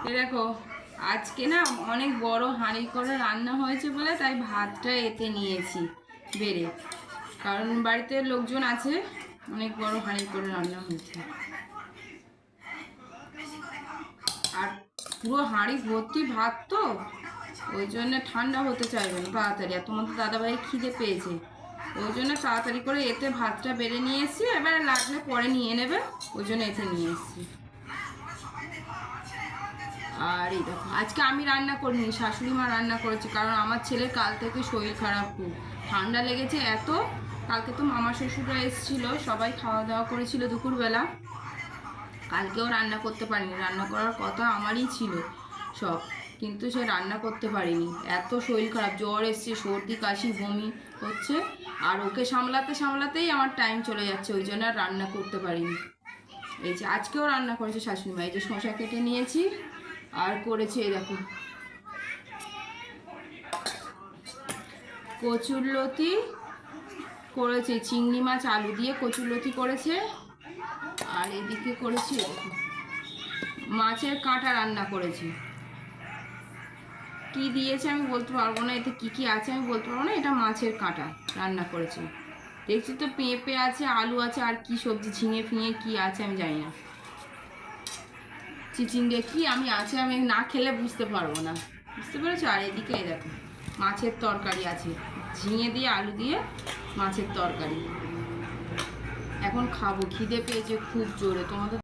এই দেখো আজকে না অনেক বড় হাঁড়ি করে রান্না হয়েছে বলে তাই ভাতটা এতে নিয়েছি বেড়ে, কারণ বাড়িতে লোকজন আছে, অনেক বড় হাঁড়ি করে রান্না হয়েছে। আর পুরো হাঁড়ি ভর্তি ভাত তো, ওই জন্য ঠান্ডা হতে চাইবে না তাড়াতাড়ি। আর তোমার তো দাদাভাই খিদে পেয়েছে, ওই জন্য তাড়াতাড়ি করে এতে ভাতটা বেড়ে নিয়ে এসেছি। এবার লাগলে পরে নিয়ে নেবে, ওই জন্য এতে নিয়ে এসেছি। আর এই দেখো আজকে আমি রান্না করিনি, শাশুড়ি মা রান্না করেছে, কারণ আমার ছেলের কাল থেকে শরীর খারাপ, খুব ঠান্ডা লেগেছে এত। কালকে তো মামা শ্বশুররা এসেছিলো, সবাই খাওয়া দাওয়া করেছিল দুপুরবেলা। কালকেও রান্না করতে পারিনি, রান্না করার কথা আমারই ছিল সব, কিন্তু সে রান্না করতে পারিনি। এত শরীর খারাপ, জ্বর এসছে, সর্দি কাশি বমি হচ্ছে, আর ওকে সামলাতে সামলাতেই আমার টাইম চলে যাচ্ছে, ওই জন্য আর রান্না করতে পারিনি। এই যে আজকেও রান্না করেছে শাশুড়ি মা, এই যে শসা কেটে নিয়েছি আর করেছে এই দেখো কচুরলতি করেছে, চিংড়ি মাছ আলু দিয়ে কচুরলতি করেছে। আর এদিকে করেছি দেখো মাছের কাঁটা রান্না করেছি। কি দিয়েছে আমি বলতে পারবো না, এতে কি কি আছে আমি বলতে পারবো না, এটা মাছের কাঁটা রান্না করেছি। দেখছি তো পেঁপে আছে, আলু আছে, আর কি সবজি ঝিঙে ফিঙে কি আছে আমি জানি না, চিচিঙ্গে কি আমি আছে আমি না খেলে বুঝতে পারবো না, বুঝতে পেরেছো। আর এদিকে দেখো মাছের তরকারি আছে, ঝিঙে দিয়ে আলু দিয়ে মাছের তরকারি। এখন খাবো, খিদে পেয়েছে খুব জোরে। তোমাদের